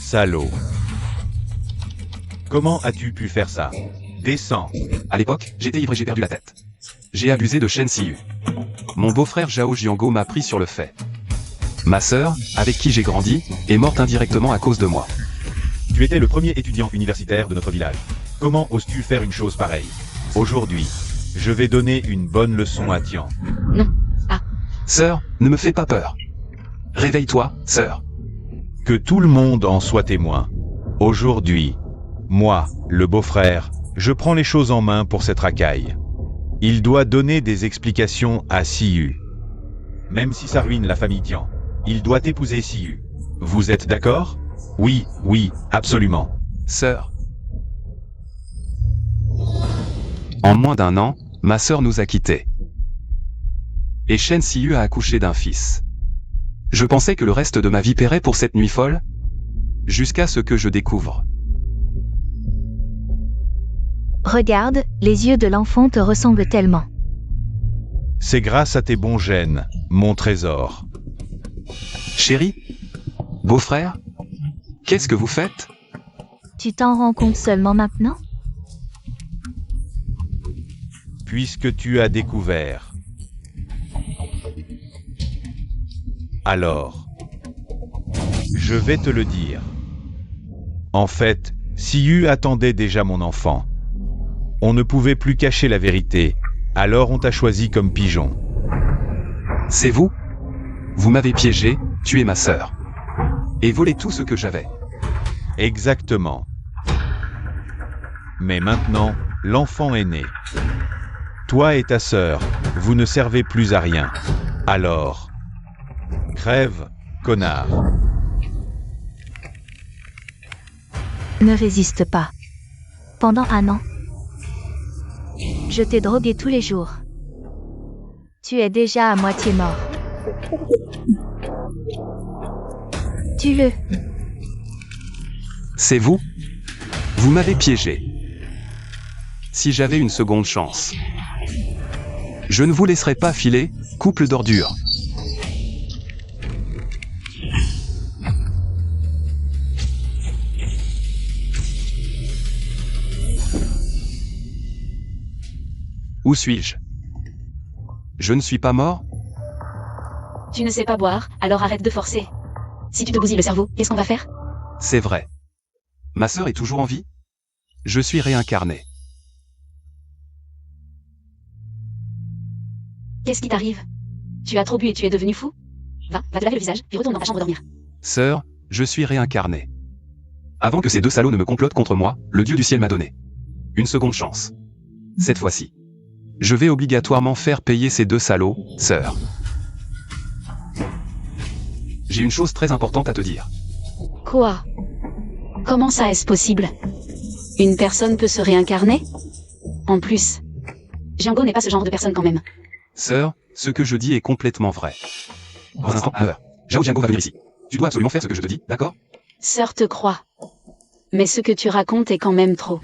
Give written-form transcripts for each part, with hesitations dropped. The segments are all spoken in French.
Salaud. Comment as-tu pu faire ça? Descends. À l'époque, j'étais ivre et j'ai perdu la tête. J'ai abusé de Shen Siyu. Mon beau-frère Zhao Jiango m'a pris sur le fait. Ma sœur, avec qui j'ai grandi, est morte indirectement à cause de moi. Tu étais le premier étudiant universitaire de notre village. Comment oses-tu faire une chose pareille? Aujourd'hui, je vais donner une bonne leçon à Tian. Non. Ah. Sœur, ne me fais pas peur. Réveille-toi, sœur. Que tout le monde en soit témoin. Aujourd'hui, moi, le beau-frère, je prends les choses en main pour cette racaille. Il doit donner des explications à Siyu. Même si ça ruine la famille Tian, il doit épouser Siyu. Vous êtes d'accord? Oui, absolument. Sœur. En moins d'1 an, ma sœur nous a quittés. Et Shen Siyu a accouché d'un fils. Je pensais que le reste de ma vie paierait pour cette nuit folle, jusqu'à ce que je découvre. Regarde, les yeux de l'enfant te ressemblent tellement. C'est grâce à tes bons gènes, mon trésor. Chérie? Beau-frère? Qu'est-ce que vous faites? Tu t'en rends compte seulement maintenant? Puisque tu as découvert. Alors, je vais te le dire. En fait, Siyu attendait déjà mon enfant. On ne pouvait plus cacher la vérité, alors on t'a choisi comme pigeon. C'est vous? Vous m'avez piégé, tué ma sœur. Et volé tout ce que j'avais. Exactement. Mais maintenant, l'enfant est né. Toi et ta sœur, vous ne servez plus à rien. Alors, crève, connard. Ne résiste pas. Pendant 1 an, je t'ai drogué tous les jours. Tu es déjà à moitié mort. Tue-le. C'est vous? Vous m'avez piégé. Si j'avais une seconde chance. Je ne vous laisserai pas filer, couple d'ordures. Où suis-je? Je ne suis pas mort? Tu ne sais pas boire, alors arrête de forcer. Si tu te bousilles le cerveau, qu'est-ce qu'on va faire? C'est vrai. Ma sœur est toujours en vie? Je suis réincarné. Qu'est-ce qui t'arrive? Tu as trop bu et tu es devenu fou? Va te laver le visage, puis retourne dans ta chambre dormir. Sœur, je suis réincarné. Avant que ces 2 salauds ne me complotent contre moi, le Dieu du ciel m'a donné une seconde chance. Cette fois-ci, je vais obligatoirement faire payer ces 2 salauds, sœur. J'ai une chose très importante à te dire. Quoi? Comment ça est-ce possible? Une personne peut se réincarner? En plus, Jiango n'est pas ce genre de personne quand même. Sœur, ce que je dis est complètement vrai. Dans un instant, à l'heure, Zhao Jiango va venir ici. Tu dois absolument faire ce que je te dis, d'accord? Sœur te croit. Mais ce que tu racontes est quand même trop.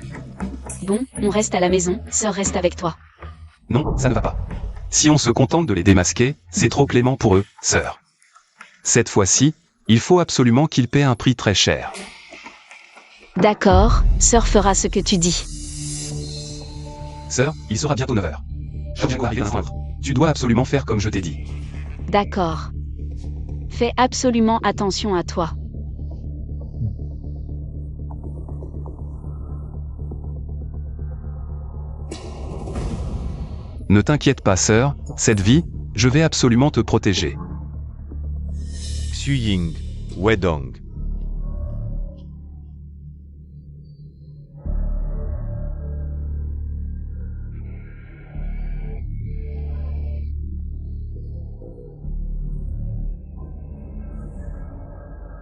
Bon, on reste à la maison, sœur reste avec toi. Non, ça ne va pas. Si on se contente de les démasquer, c'est trop clément pour eux, sœur. Cette fois-ci, il faut absolument qu'ils paient un prix très cher. D'accord, sœur fera ce que tu dis. Sœur, il sera bientôt 9h. Zhao Jiango arrive d'un instant à l'autre. Tu dois absolument faire comme je t'ai dit. D'accord. Fais absolument attention à toi. Ne t'inquiète pas, sœur, cette vie, je vais absolument te protéger. Xu Ying, Wedong.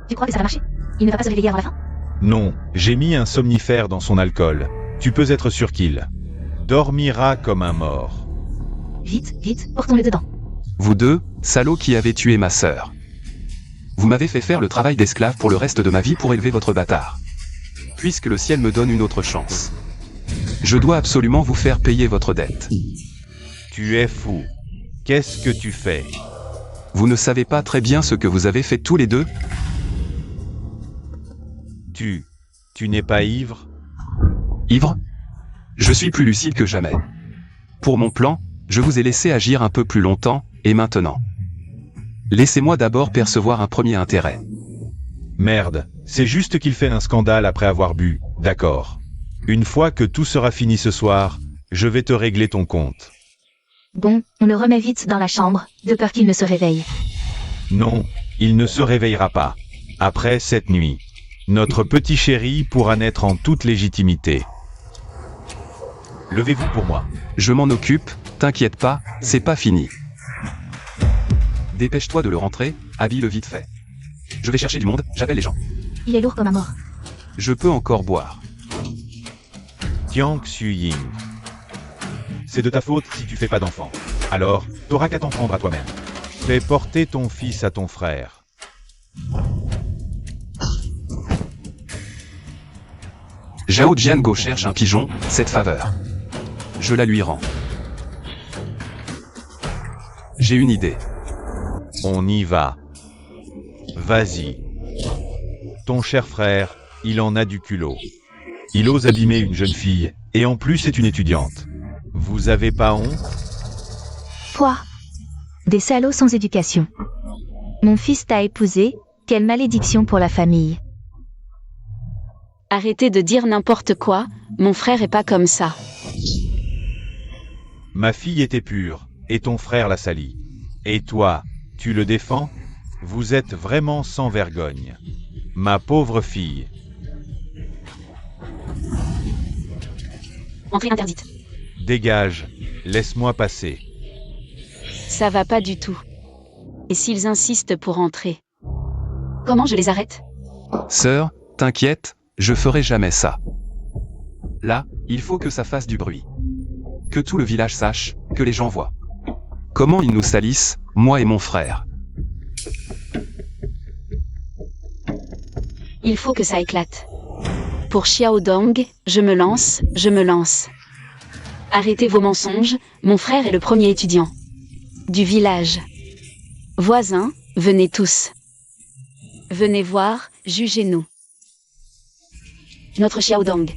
Tu crois que ça va marcher? Il ne va pas se réveiller avant la fin? Non, j'ai mis un somnifère dans son alcool. Tu peux être sûr qu'il dormira comme un mort. Vite, portons-le dedans. Vous 2, salauds qui avez tué ma sœur. Vous m'avez fait faire le travail d'esclave pour le reste de ma vie pour élever votre bâtard. Puisque le ciel me donne une autre chance. Je dois absolument vous faire payer votre dette. Tu es fou. Qu'est-ce que tu fais? Vous ne savez pas très bien ce que vous avez fait tous les 2? Tu n'es pas ivre? Ivre? Je suis plus lucide que jamais. Pour mon plan, je vous ai laissé agir un peu plus longtemps, et maintenant. Laissez-moi d'abord percevoir un premier intérêt. Merde, c'est juste qu'il fait un scandale après avoir bu, d'accord. Une fois que tout sera fini ce soir, je vais te régler ton compte. Bon, on le remet vite dans la chambre, de peur qu'il ne se réveille. Non, il ne se réveillera pas. Après cette nuit, notre petit chéri pourra naître en toute légitimité. Levez-vous pour moi. Je m'en occupe, t'inquiète pas, c'est pas fini. Dépêche-toi de le rentrer, habille-le vite fait. Je vais chercher du monde, j'appelle les gens. Il est lourd comme un mort. Je peux encore boire. Tiang Xu-Ying. C'est de ta faute si tu fais pas d'enfant. Alors, t'auras qu'à t'en prendre à toi-même. Fais porter ton fils à ton frère. Zhao Jiango cherche un pigeon, cette faveur. Je la lui rends. J'ai une idée. On y va. Vas-y. Ton cher frère, il en a du culot. Il ose abîmer une jeune fille, et en plus c'est une étudiante. Vous avez pas honte? Quoi? Des salauds sans éducation. Mon fils t'a épousé, quelle malédiction pour la famille. Arrêtez de dire n'importe quoi, mon frère est pas comme ça. Ma fille était pure, et ton frère l'a salie. Et toi, tu le défends? Vous êtes vraiment sans vergogne. Ma pauvre fille. Entrée interdite. Dégage, laisse-moi passer. Ça va pas du tout. Et s'ils insistent pour entrer? Comment je les arrête? Sœur, t'inquiète, je ferai jamais ça. Là, il faut que ça fasse du bruit. Que tout le village sache, que les gens voient. Comment ils nous salissent, moi et mon frère. Il faut que ça éclate. Pour Xiao Dong, je me lance. Arrêtez vos mensonges, mon frère est le premier étudiant. Du village. Voisins, venez tous. Venez voir, jugez-nous. Notre Xiao Dong.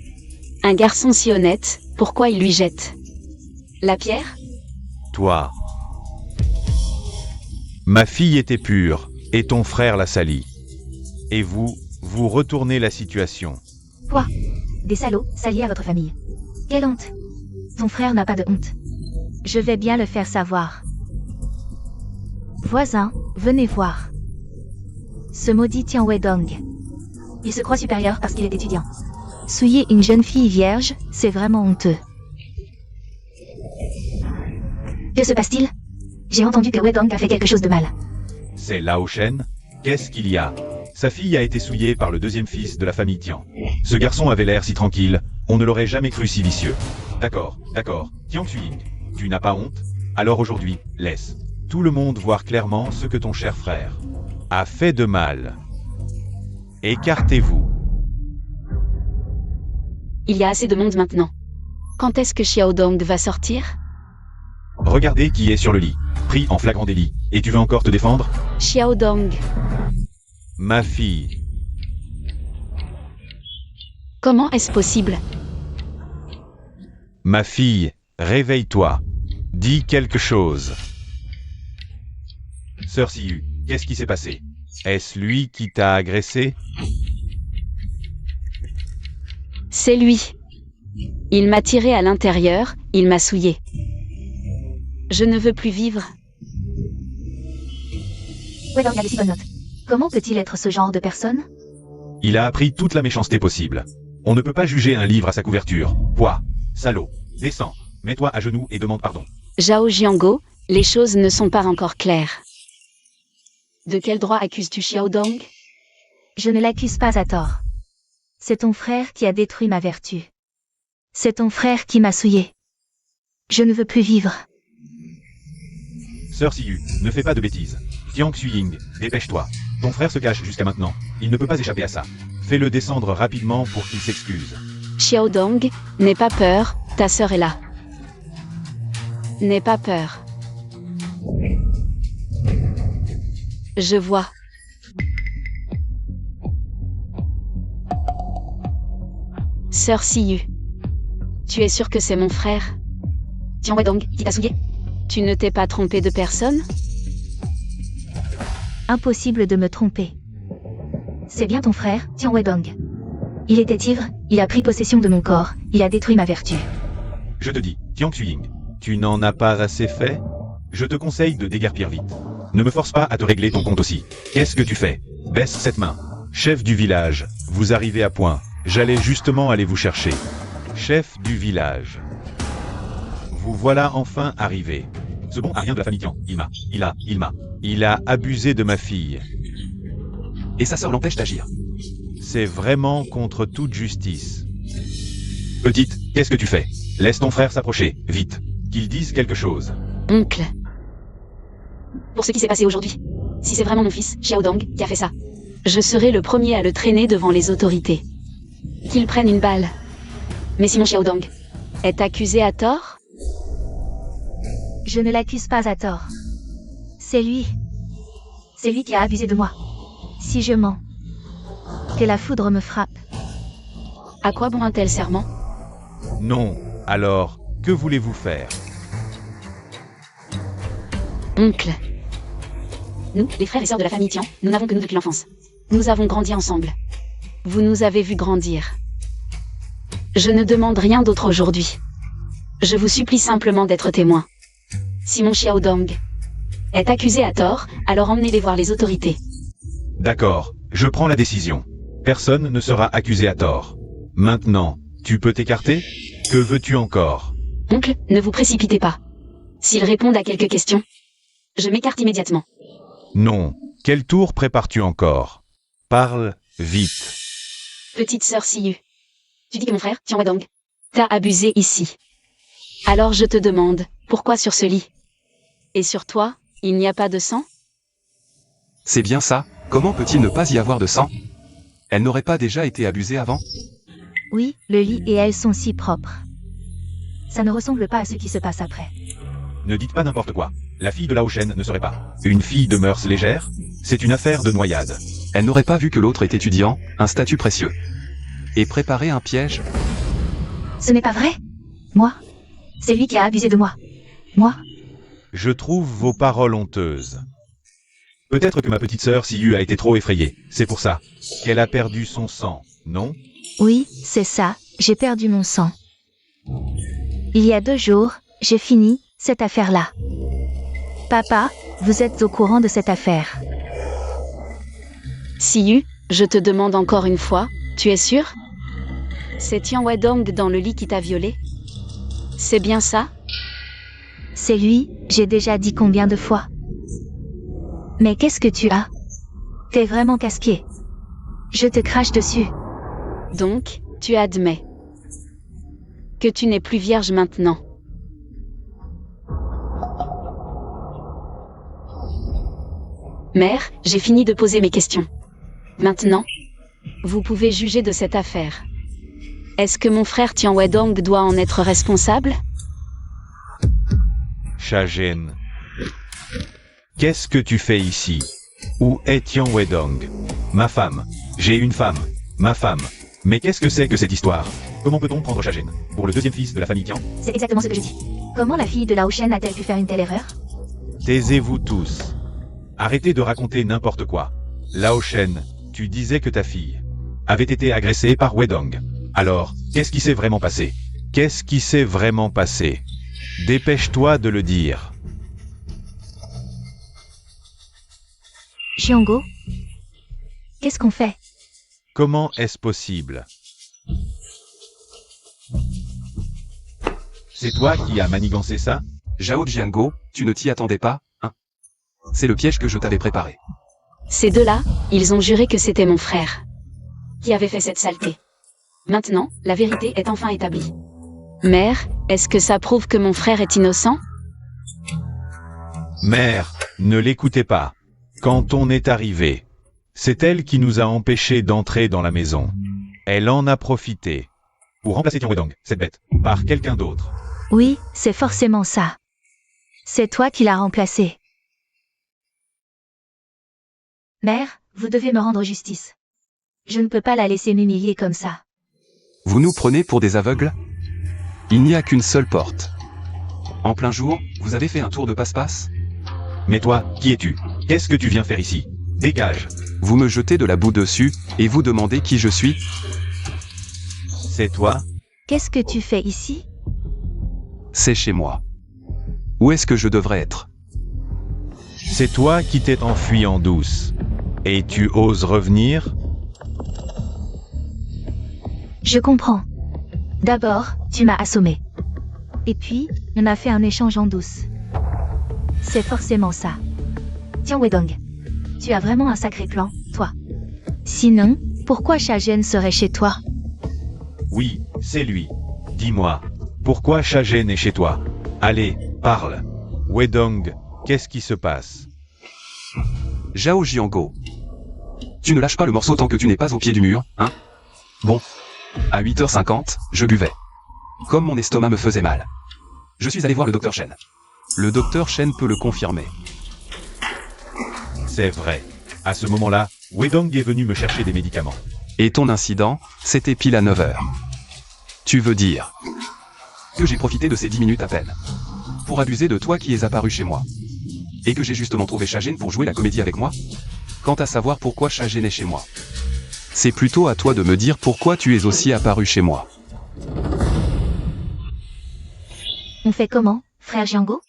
Un garçon si honnête, pourquoi il lui jette la pierre? Toi. Ma fille était pure, et ton frère l'a salie. Et vous retournez la situation. Quoi? Des salauds, s'allier à votre famille. Quelle honte! Ton frère n'a pas de honte. Je vais bien le faire savoir. Voisins, venez voir. Ce maudit Tian Wedong. Il se croit supérieur parce qu'il est étudiant. Souiller une jeune fille vierge, c'est vraiment honteux. Que se passe-t-il? J'ai entendu que Wedong a fait quelque chose de mal. C'est Lao Shen? Qu'est-ce qu'il y a? Sa fille a été souillée par le deuxième fils de la famille Tian. Ce garçon avait l'air si tranquille, on ne l'aurait jamais cru si vicieux. D'accord. Tiang Xu-Ying, tu n'as pas honte? Alors aujourd'hui, laisse tout le monde voir clairement ce que ton cher frère a fait de mal. Écartez-vous. Il y a assez de monde maintenant. Quand est-ce que Xiao Dong va sortir? Regardez qui est sur le lit, pris en flagrant délit. Et tu veux encore te défendre? Xiao Dong. Ma fille. Comment est-ce possible? Ma fille, réveille-toi. Dis quelque chose. Sœur Siyu, qu'est-ce qui s'est passé? Est-ce lui qui t'a agressé? C'est lui. Il m'a tiré à l'intérieur, il m'a souillé. Je ne veux plus vivre. Wedong a de si bonnes notes. Comment peut-il être ce genre de personne? Il a appris toute la méchanceté possible. On ne peut pas juger un livre à sa couverture. Quoi? Salaud. Descends. Mets-toi à genoux et demande pardon. Zhao Jiango, les choses ne sont pas encore claires. De quel droit accuses-tu Xiao Dong? Je ne l'accuse pas à tort. C'est ton frère qui a détruit ma vertu. C'est ton frère qui m'a souillé. Je ne veux plus vivre. Sœur Siyu, ne fais pas de bêtises. Tiang Xu-Ying, dépêche-toi. Ton frère se cache jusqu'à maintenant. Il ne peut pas échapper à ça. Fais-le descendre rapidement pour qu'il s'excuse. Xiao Dong, n'aie pas peur, ta sœur est là. N'aie pas peur. Je vois. Sœur Siyu. Tu es sûre que c'est mon frère? Tian Wedong, qui t'a souillé? Tu ne t'es pas trompé de personne? Impossible de me tromper. C'est bien ton frère, Tian Wedong. Il était ivre, il a pris possession de mon corps, il a détruit ma vertu. Je te dis, Tian Xuying, tu n'en as pas assez fait? Je te conseille de déguerpir vite. Ne me force pas à te régler ton compte aussi. Qu'est-ce que tu fais? Baisse cette main. Chef du village, vous arrivez à point. J'allais justement aller vous chercher. Chef du village. Vous voilà enfin arrivé. Ce bon a rien de la famille Tian. Il a abusé de ma fille. Et sa sœur l'empêche d'agir. C'est vraiment contre toute justice. Petite, qu'est-ce que tu fais? Laisse ton frère s'approcher, vite. Qu'il dise quelque chose. Oncle. Pour ce qui s'est passé aujourd'hui, si c'est vraiment mon fils, Xiaodong, qui a fait ça, je serai le premier à le traîner devant les autorités. Qu'il prenne une balle. Mais si mon Xiaodong est accusé à tort? Je ne l'accuse pas à tort. C'est lui. C'est lui qui a abusé de moi. Si je mens, que la foudre me frappe. À quoi bon un tel serment? Non, alors, que voulez-vous faire? Oncle. Nous, les frères et sœurs de la famille Tian, nous n'avons que nous depuis l'enfance. Nous avons grandi ensemble. Vous nous avez vus grandir. Je ne demande rien d'autre aujourd'hui. Je vous supplie simplement d'être témoin. Si mon Xiaodong est accusé à tort, alors emmenez-les voir les autorités. D'accord, je prends la décision. Personne ne sera accusé à tort. Maintenant, tu peux t'écarter? Que veux-tu encore? Oncle, ne vous précipitez pas. S'ils répondent à quelques questions, je m'écarte immédiatement. Non, quel tour prépares-tu encore? Parle vite. Petite sœur Siyu. Tu dis que mon frère, Tian Wedong, t'a abusé ici. Alors je te demande, pourquoi sur ce lit? Et sur toi, il n'y a pas de sang? C'est bien ça, comment peut-il ne pas y avoir de sang? Elle n'aurait pas déjà été abusée avant? Oui, le lit et elle sont si propres. Ça ne ressemble pas à ce qui se passe après. Ne dites pas n'importe quoi. La fille de Lao Shen ne serait pas une fille de mœurs légères? C'est une affaire de noyade. Elle n'aurait pas vu que l'autre est étudiant, un statut précieux. Et préparer un piège? Ce n'est pas vrai? Moi? C'est lui qui a abusé de moi. Moi? Je trouve vos paroles honteuses. Peut-être que ma petite sœur Siyu a été trop effrayée. C'est pour ça qu'elle a perdu son sang, non? Oui, c'est ça, j'ai perdu mon sang. Il y a 2 jours, j'ai fini cette affaire-là. Papa, vous êtes au courant de cette affaire. Siyu, je te demande encore une fois, tu es sûr? C'est Tian Wedong dans le lit qui t'a violé? C'est bien ça? C'est lui, j'ai déjà dit combien de fois. Mais qu'est-ce que tu as? T'es vraiment casse-pied. Je te crache dessus. Donc, tu admets que tu n'es plus vierge maintenant. Mère, j'ai fini de poser mes questions. Maintenant, vous pouvez juger de cette affaire. Est-ce que mon frère Tian Wedong doit en être responsable? Shagen. Qu'est-ce que tu fais ici? Où est Tian Wedong? Ma femme. J'ai une femme. Ma femme. Mais qu'est-ce que c'est que cette histoire? Comment peut-on prendre Shagen pour le deuxième fils de la famille Tian? C'est exactement ce que je dis. Comment la fille de Lao Shen a-t-elle pu faire une telle erreur? Taisez-vous tous. Arrêtez de raconter n'importe quoi. Lao Shen, tu disais que ta fille avait été agressée par Wedong. Alors, qu'est-ce qui s'est vraiment passé? Qu'est-ce qui s'est vraiment passé? Dépêche-toi de le dire. Xianggo? Qu'est-ce qu'on fait? Comment est-ce possible? C'est toi qui as manigancé ça? Zhao Jiango, tu ne t'y attendais pas, hein? C'est le piège que je t'avais préparé. Ces deux-là, ils ont juré que c'était mon frère qui avait fait cette saleté. Maintenant, la vérité est enfin établie. Mère, est-ce que ça prouve que mon frère est innocent? Mère, ne l'écoutez pas. Quand on est arrivé, c'est elle qui nous a empêchés d'entrer dans la maison. Elle en a profité pour remplacer Tian Wedong, cette bête, par quelqu'un d'autre. Oui, c'est forcément ça. C'est toi qui l'as remplacé. Mère, vous devez me rendre justice. Je ne peux pas la laisser m'humilier comme ça. Vous nous prenez pour des aveugles? Il n'y a qu'une seule porte. En plein jour, vous avez fait un tour de passe-passe? Mais toi, qui es-tu? Qu'est-ce que tu viens faire ici? Dégage! Vous me jetez de la boue dessus, et vous demandez qui je suis? C'est toi? Qu'est-ce que tu fais ici? C'est chez moi. Où est-ce que je devrais être? C'est toi qui t'es enfui en douce. Et tu oses revenir? Je comprends. D'abord, tu m'as assommé. Et puis, on a fait un échange en douce. C'est forcément ça. Tiens Wedong, tu as vraiment un sacré plan, toi. Sinon, pourquoi Shagen serait chez toi? Oui, c'est lui. Dis-moi, pourquoi Shagen est chez toi? Allez, parle. Wedong, qu'est-ce qui se passe? Zhao Jiango. Tu ne lâches pas le morceau tant que tu n'es pas au pied du mur, hein? Bon. À 8h50, je buvais. Comme mon estomac me faisait mal. Je suis allé voir le docteur Shen. Le docteur Shen peut le confirmer. C'est vrai. À ce moment-là, Wedong est venu me chercher des médicaments. Et ton incident, c'était pile à 9h. Tu veux dire que j'ai profité de ces 10 minutes à peine pour abuser de toi qui es apparu chez moi. Et que j'ai justement trouvé Shagen pour jouer la comédie avec moi? Quant à savoir pourquoi Shagen est chez moi, c'est plutôt à toi de me dire pourquoi tu es aussi apparu chez moi. On fait comment, frère Jiango?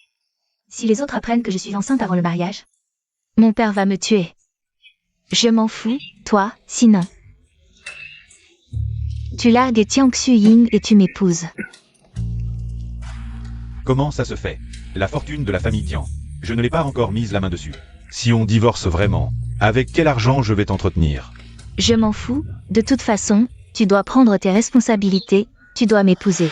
Si les autres apprennent que je suis enceinte avant le mariage, mon père va me tuer. Je m'en fous, toi, sinon. Tu largues Tiang Xuying et tu m'épouses. Comment ça se fait? La fortune de la famille Tian. Je ne l'ai pas encore mise la main dessus. Si on divorce vraiment, avec quel argent je vais t'entretenir? Je m'en fous, de toute façon, tu dois prendre tes responsabilités, tu dois m'épouser.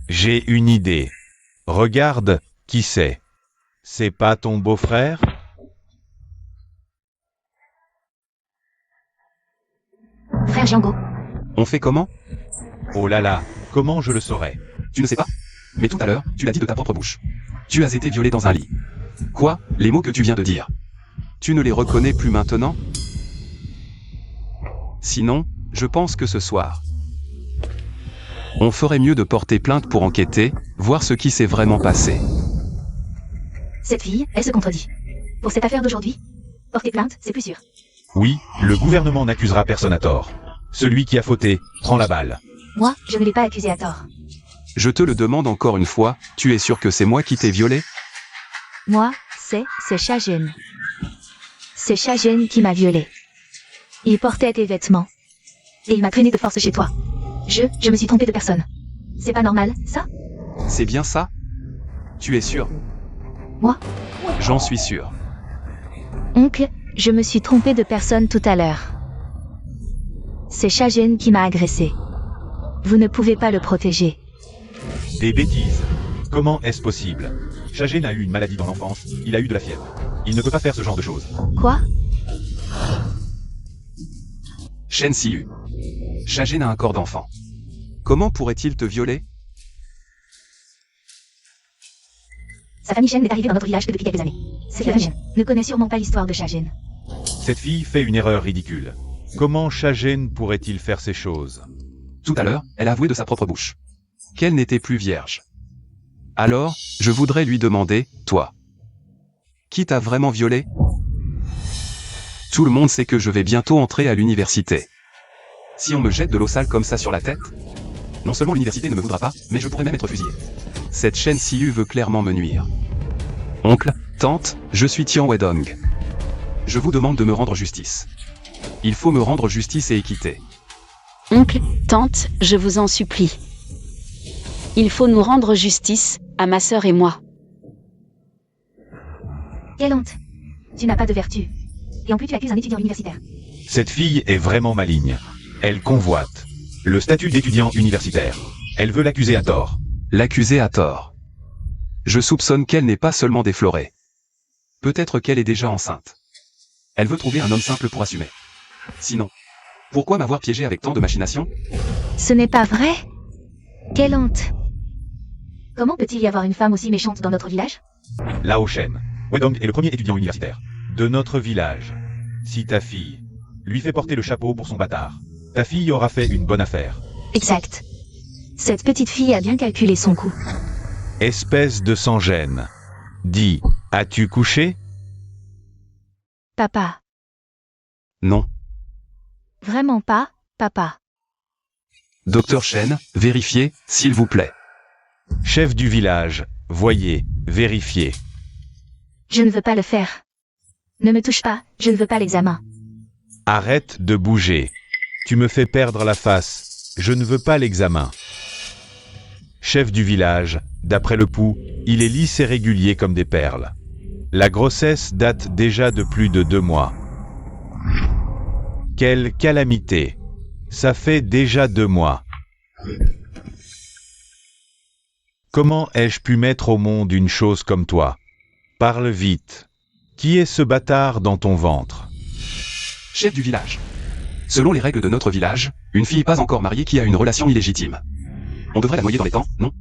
J'ai une idée. Regarde, qui c'est? C'est pas ton beau-frère? Frère Jiango. On fait comment? Oh là là, comment je le saurais? Tu ne sais pas? Mais tout à l'heure, tu l'as dit de ta propre bouche. Tu as été violé dans un lit. Quoi? Les mots que tu viens de dire. Tu ne les reconnais plus maintenant? Sinon, je pense que ce soir, on ferait mieux de porter plainte pour enquêter, voir ce qui s'est vraiment passé. Cette fille, elle se contredit. Pour cette affaire d'aujourd'hui, porter plainte, c'est plus sûr. Oui, le gouvernement n'accusera personne à tort. Celui qui a fauté, prend la balle. Moi, je ne l'ai pas accusé à tort. Je te le demande encore une fois, tu es sûr que c'est moi qui t'ai violé? Moi, c'est Shagen. C'est Shagen qui m'a violée. Il portait tes vêtements. Et il m'a traîné de force chez toi. Je me suis trompée de personne. C'est pas normal, ça? C'est bien ça? Tu es sûr? Moi? J'en suis sûr. Oncle, je me suis trompée de personne tout à l'heure. C'est Shagen qui m'a agressée. Vous ne pouvez pas le protéger. Des bêtises. Comment est-ce possible? Shagen a eu une maladie dans l'enfance, il a eu de la fièvre. Il ne peut pas faire ce genre de choses. Quoi? Shen Siyu. Shagen a un corps d'enfant. Comment pourrait-il te violer? Sa famille Shen est arrivée dans notre village depuis quelques années. Cette famille Shen ne connaît sûrement pas l'histoire de Shagen. Cette fille fait une erreur ridicule. Comment Shagen pourrait-il faire ces choses? Tout à l'heure, elle a avoué de sa propre bouche qu'elle n'était plus vierge. Alors, je voudrais lui demander, toi, qui t'a vraiment violé? Tout le monde sait que je vais bientôt entrer à l'université. Si on me jette de l'eau sale comme ça sur la tête, non seulement l'université ne me voudra pas, mais je pourrais même être fusillé. Cette Shen Siyu veut clairement me nuire. Oncle, tante, je suis Tian Wedong. Je vous demande de me rendre justice. Il faut me rendre justice et équité. Oncle, tante, je vous en supplie. Il faut nous rendre justice, à ma sœur et moi. Quelle honte! Tu n'as pas de vertu. Et en plus tu accuses un étudiant universitaire. Cette fille est vraiment maligne. Elle convoite le statut d'étudiant universitaire. Elle veut l'accuser à tort. L'accuser à tort. Je soupçonne qu'elle n'est pas seulement déflorée. Peut-être qu'elle est déjà enceinte. Elle veut trouver un homme simple pour assumer. Sinon, pourquoi m'avoir piégé avec tant de machination? Ce n'est pas vrai? Quelle honte! Comment peut-il y avoir une femme aussi méchante dans notre village? Lao Shen, Wedong est le premier étudiant universitaire de notre village. Si ta fille lui fait porter le chapeau pour son bâtard, ta fille aura fait une bonne affaire. Exact. Cette petite fille a bien calculé son coup. Espèce de sans-gêne. Dis, as-tu couché? Papa. Non. Vraiment pas, papa. Docteur Chen, vérifiez, s'il vous plaît. Chef du village, voyez, vérifiez. Je ne veux pas le faire. Ne me touche pas, je ne veux pas l'examen. Arrête de bouger. Tu me fais perdre la face. Je ne veux pas l'examen. Chef du village, d'après le pouls, il est lisse et régulier comme des perles. La grossesse date déjà de plus de 2 mois. Quelle calamité! Ça fait déjà 2 mois. Comment ai-je pu mettre au monde une chose comme toi? Parle vite. Qui est ce bâtard dans ton ventre? Chef du village. Selon les règles de notre village, une fille pas encore mariée qui a une relation illégitime. On devrait la noyer dans les temps, non?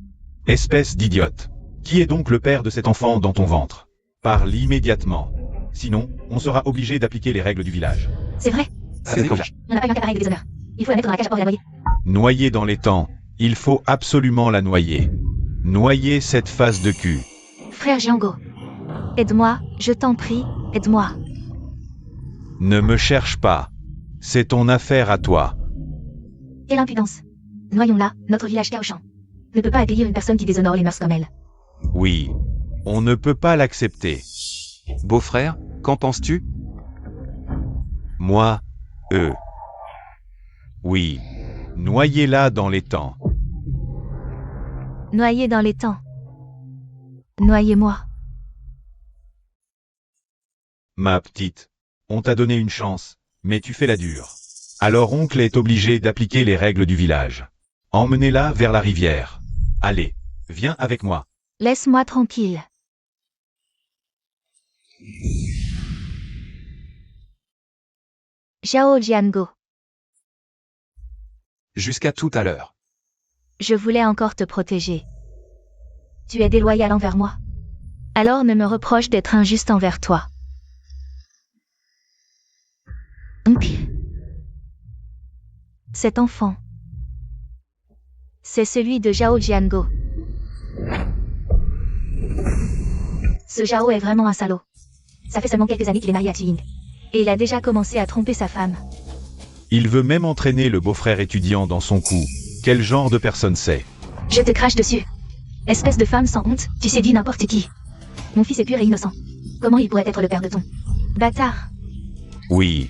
Espèce d'idiote. Qui est donc le père de cet enfant dans ton ventre? Parle immédiatement. Sinon, on sera obligé d'appliquer les règles du village. C'est vrai. C'est des village. On n'a pas eu un cas pareil de déshonneur. Il faut la mettre dans la cage à porc et la noyer. Noyer dans les temps. Il faut absolument la noyer. Noyer cette face de cul. Frère Jiango. Aide-moi, je t'en prie, aide-moi. Ne me cherche pas. C'est ton affaire à toi. Quelle impudence. Noyons-la, notre village Kaoshan ne peut pas accueillir une personne qui déshonore les mœurs comme elle. Oui. On ne peut pas l'accepter. Beau-frère, qu'en penses-tu? Moi, oui. Noyez-la dans les temps. Noyez dans les temps. Noyez-moi. Ma petite, on t'a donné une chance, mais tu fais la dure. Alors oncle est obligé d'appliquer les règles du village. Emmenez-la vers la rivière. Allez, viens avec moi. Laisse-moi tranquille. Zhao Jiango, Jusqu'à tout à l'heure. je voulais encore te protéger. Tu es déloyal envers moi. Alors ne me reproche d'être injuste envers toi. Cet enfant, c'est celui de Zhao Jiango. Ce Zhao est vraiment un salaud. Ça fait seulement quelques années qu'il est marié à Tuying. Et il a déjà commencé à tromper sa femme. Il veut même entraîner le beau-frère étudiant dans son cou. Quel genre de personne c'est? Je te crache dessus. Espèce de femme sans honte, tu séduis n'importe qui. Mon fils est pur et innocent. Comment il pourrait être le père de ton bâtard? Oui.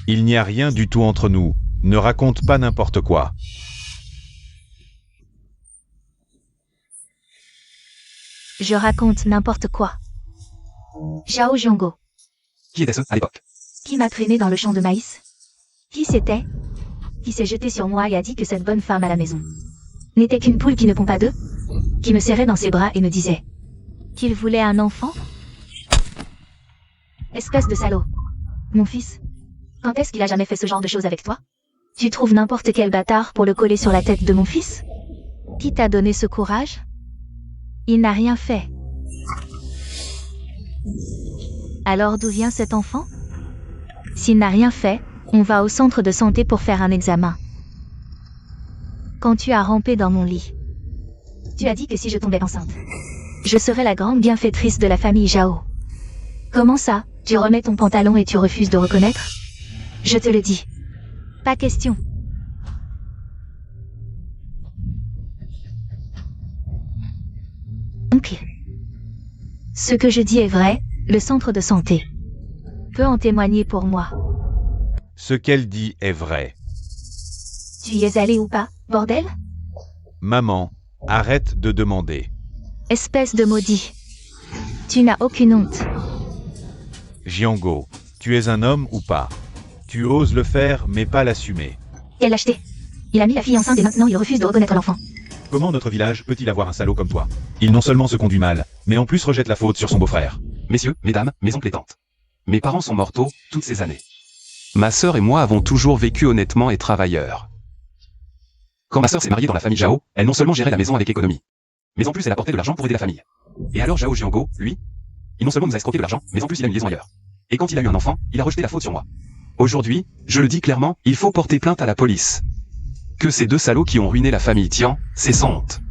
Il n'y a rien du tout entre nous. Ne raconte pas n'importe quoi. Je raconte n'importe quoi. Zhao Jiango, Qui était-ce, à l'époque? qui m'a traîné dans le champ de maïs? Qui c'était? Qui s'est jeté sur moi et a dit que cette bonne femme à la maison n'était qu'une poule qui ne pond pas d'œufs? Qui me serrait dans ses bras et me disait qu'il voulait un enfant? Espèce de salaud. Mon fils, quand est-ce qu'il a jamais fait ce genre de choses avec toi? Tu trouves n'importe quel bâtard pour le coller sur la tête de mon fils? Qui t'a donné ce courage? Il n'a rien fait. Alors d'où vient cet enfant? S'il n'a rien fait, on va au centre de santé pour faire un examen. Quand tu as rampé dans mon lit, tu as dit que si je tombais enceinte, je serais la grande bienfaitrice de la famille Zhao. Comment ça, tu remets ton pantalon et tu refuses de reconnaître? Je te le dis. Pas question. Ok. Ce que je dis est vrai, le centre de santé peut en témoigner pour moi. Ce qu'elle dit est vrai. Tu y es allé ou pas, bordel? Maman, arrête de demander. Espèce de maudit. Tu n'as aucune honte. Jiango, tu es un homme ou pas? Tu oses le faire mais pas l'assumer. Quelle lâcheté. Il a mis la fille enceinte et maintenant il refuse de reconnaître l'enfant. Comment notre village peut-il avoir un salaud comme toi? Il non seulement se conduit mal, mais en plus rejette la faute sur son beau-frère. Messieurs, mesdames, mes oncles et tantes. Mes parents sont morts tôt, toutes ces années. Ma sœur et moi avons toujours vécu honnêtement et travailleurs. Quand ma sœur s'est mariée dans la famille Zhao, elle non seulement gérait la maison avec économie, mais en plus elle apportait de l'argent pour aider la famille. Et alors Zhao Jiango, lui, Il non seulement nous a escroqué de l'argent, mais en plus il a une liaison ailleurs. Et quand il a eu un enfant, il a rejeté la faute sur moi. Aujourd'hui, je le dis clairement, il faut porter plainte à la police. Que ces deux salauds qui ont ruiné la famille Tian, c'est sans honte.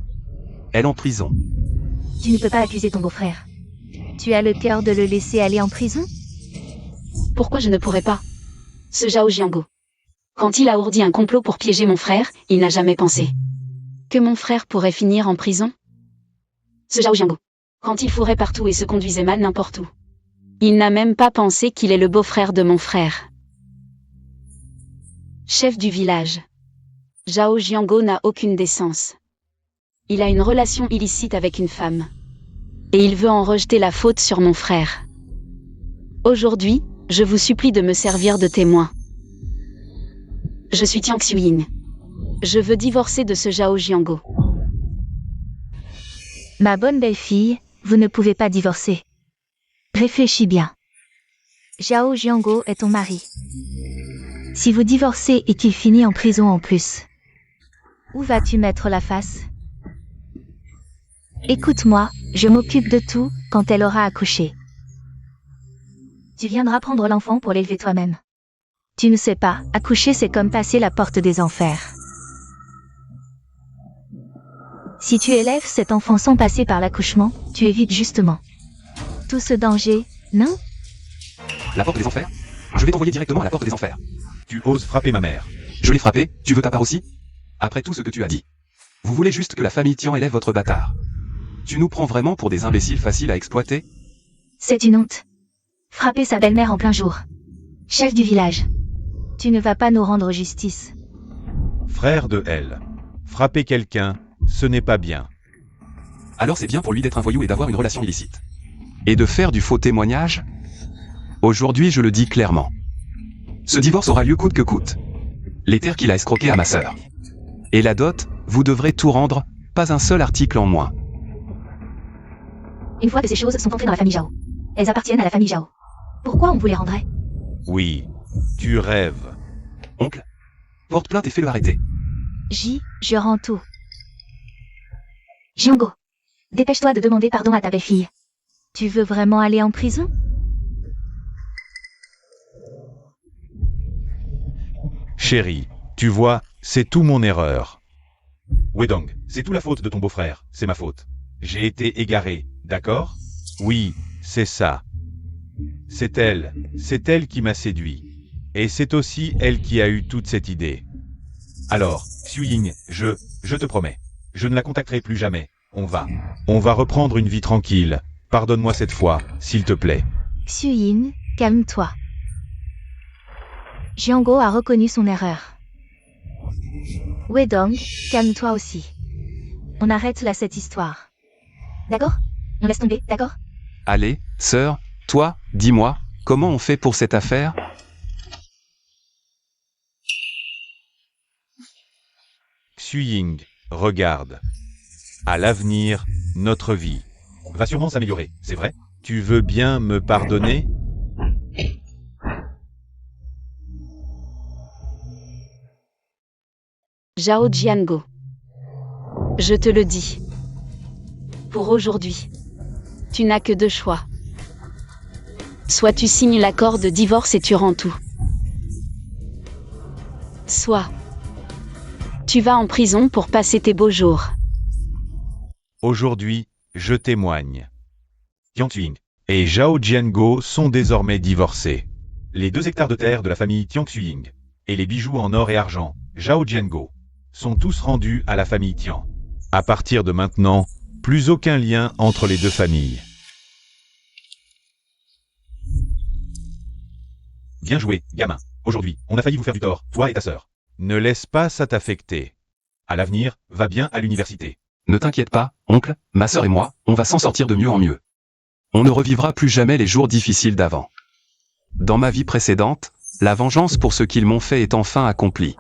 Elle en prison. Tu ne peux pas accuser ton beau-frère. Tu as le cœur de le laisser aller en prison? Pourquoi je ne pourrais pas? Ce Zhao Jiango. Quand il a ourdi un complot pour piéger mon frère, il n'a jamais pensé que mon frère pourrait finir en prison. Ce Zhao Jiango. Quand il fourrait partout et se conduisait mal n'importe où. Il n'a même pas pensé qu'il est le beau-frère de mon frère. Chef du village. Zhao Jiango n'a aucune décence. Il a une relation illicite avec une femme. Et il veut en rejeter la faute sur mon frère. Aujourd'hui, je vous supplie de me servir de témoin. Je suis Tian Xuying. Je veux divorcer de ce Zhao Jiango. Ma bonne belle-fille, vous ne pouvez pas divorcer. Réfléchis bien. Zhao Jiango est ton mari. Si vous divorcez et qu'il finit en prison en plus, où vas-tu mettre la face? Écoute-moi, je m'occupe de tout quand elle aura accouché. Tu viendras prendre l'enfant pour l'élever toi-même. Tu ne sais pas, accoucher c'est comme passer la porte des enfers. Si tu élèves cet enfant sans passer par l'accouchement, tu évites justement tout ce danger, non? La porte des enfers? Je vais t'envoyer directement à la porte des enfers. Tu oses frapper ma mère. Je l'ai frappé, tu veux ta part aussi? Après tout ce que tu as dit. Vous voulez juste que la famille Tian élève votre bâtard. Tu nous prends vraiment pour des imbéciles faciles à exploiter? C'est une honte. Frapper sa belle-mère en plein jour. Chef du village. Tu ne vas pas nous rendre justice. Frère de elle. Frapper quelqu'un, ce n'est pas bien. Alors c'est bien pour lui d'être un voyou et d'avoir une relation illicite. Et de faire du faux témoignage? Aujourd'hui je le dis clairement. Ce divorce aura lieu coûte que coûte. Les terres qu'il a escroquées à ma sœur. Et la dot, vous devrez tout rendre, pas un seul article en moins. Une fois que ces choses sont entrées dans la famille Zhao, elles appartiennent à la famille Zhao. Pourquoi on vous les rendrait? Oui, tu rêves. Oncle, porte plainte et fais-le arrêter. Je rends tout. Jiango, dépêche-toi de demander pardon à ta belle-fille. Tu veux vraiment aller en prison? Chérie, tu vois, c'est tout mon erreur. Wedong, c'est tout la faute de ton beau-frère, c'est ma faute. J'ai été égaré, d'accord? Oui, c'est ça. C'est elle qui m'a séduit. Et c'est aussi elle qui a eu toute cette idée. Alors, Xuying, je te promets, je ne la contacterai plus jamais. On va reprendre une vie tranquille. Pardonne-moi cette fois, s'il te plaît. Xuying, calme-toi. Jiango a reconnu son erreur. Wedong, calme-toi aussi. On arrête là cette histoire. D'accord? On laisse tomber, d'accord? Allez, sœur, toi, dis-moi, comment on fait pour cette affaire? Xuying, regarde. À l'avenir, notre vie va sûrement s'améliorer, c'est vrai? Tu veux bien me pardonner? Zhao Jiango. Je te le dis. Pour aujourd'hui, tu n'as que deux choix. Soit tu signes l'accord de divorce et tu rends tout. Soit tu vas en prison pour passer tes beaux jours. Aujourd'hui, je témoigne. Tian Xuying et Zhao Jiango sont désormais divorcés. Les 2 hectares de terre de la famille Tian Xuying et les bijoux en or et argent, Zhao Jiango, sont tous rendus à la famille Tian. À partir de maintenant, plus aucun lien entre les deux familles. Bien joué, gamin. Aujourd'hui, on a failli vous faire du tort, toi et ta sœur. Ne laisse pas ça t'affecter. À l'avenir, va bien à l'université. Ne t'inquiète pas, oncle, ma sœur et moi, on va s'en sortir de mieux en mieux. On ne revivra plus jamais les jours difficiles d'avant. Dans ma vie précédente, la vengeance pour ce qu'ils m'ont fait est enfin accomplie.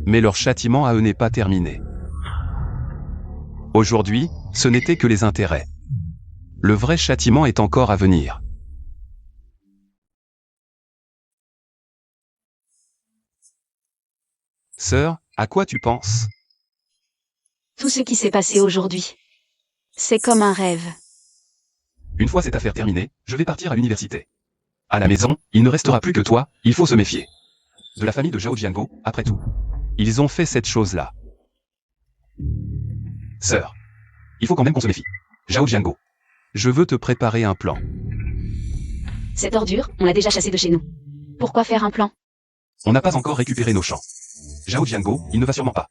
Mais leur châtiment à eux n'est pas terminé. Aujourd'hui, ce n'était que les intérêts. Le vrai châtiment est encore à venir. Sœur, à quoi tu penses? Tout ce qui s'est passé aujourd'hui, c'est comme un rêve. Une fois cette affaire terminée, je vais partir à l'université. À la maison, il ne restera plus que toi, il faut se méfier. De la famille de Zhao Jianguo, après tout. Ils ont fait cette chose-là. Sœur. Il faut quand même qu'on se méfie. Zhao Jianguo. Je veux te préparer un plan. Cette ordure, on l'a déjà chassée de chez nous. Pourquoi faire un plan? On n'a pas encore récupéré nos champs. Zhao Jianguo, il ne va sûrement pas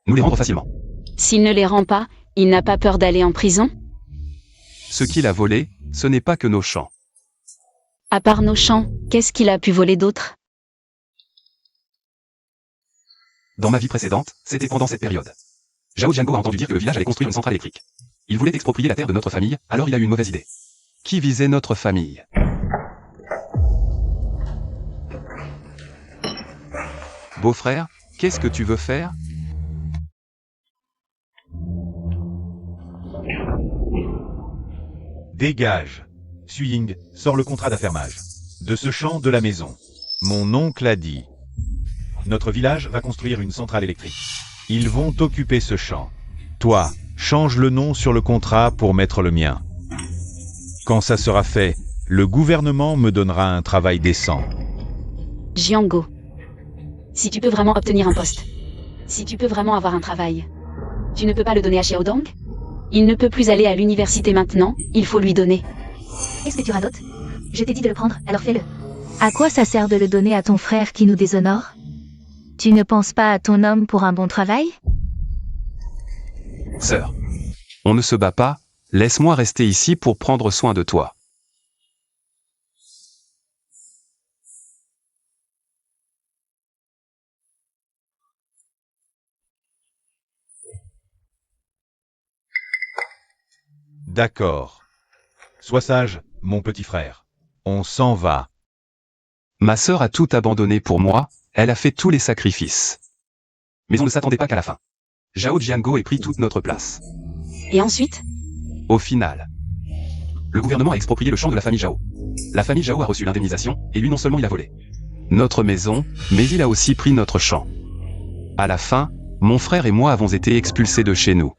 nous les rendre facilement. S'il ne les rend pas, il n'a pas peur d'aller en prison? Ce qu'il a volé, ce n'est pas que nos champs. À part nos champs, qu'est-ce qu'il a pu voler d'autre? Dans ma vie précédente, c'était pendant cette période. Zhao Jianguo a entendu dire que le village allait construire une centrale électrique. Il voulait exproprier la terre de notre famille, alors il a eu une mauvaise idée. Qui visait notre famille? Beau-frère, qu'est-ce que tu veux faire? Dégage. Suying, sors le contrat d'affermage. De ce champ de la maison. Mon oncle a dit. Notre village va construire une centrale électrique. Ils vont occuper ce champ. Toi, change le nom sur le contrat pour mettre le mien. Quand ça sera fait, le gouvernement me donnera un travail décent. Jianguo. Si tu peux vraiment obtenir un poste. Si tu peux vraiment avoir un travail. Tu ne peux pas le donner à Xiaodong? Il ne peut plus aller à l'université maintenant, il faut lui donner. Qu'est-ce que tu radotes? Je t'ai dit de le prendre, alors fais-le. À quoi ça sert de le donner à ton frère qui nous déshonore? Tu ne penses pas à ton homme pour un bon travail? Sœur. On ne se bat pas, laisse-moi rester ici pour prendre soin de toi. D'accord. Sois sage, mon petit frère. On s'en va. Ma sœur a tout abandonné pour moi, elle a fait tous les sacrifices. Mais on ne s'attendait pas qu'à la fin. Zhao Jianguo ait pris toute notre place. Et ensuite? Au final, le gouvernement a exproprié le champ de la famille Zhao. La famille Zhao a reçu l'indemnisation, et lui non seulement il a volé notre maison, mais il a aussi pris notre champ. À la fin, mon frère et moi avons été expulsés de chez nous.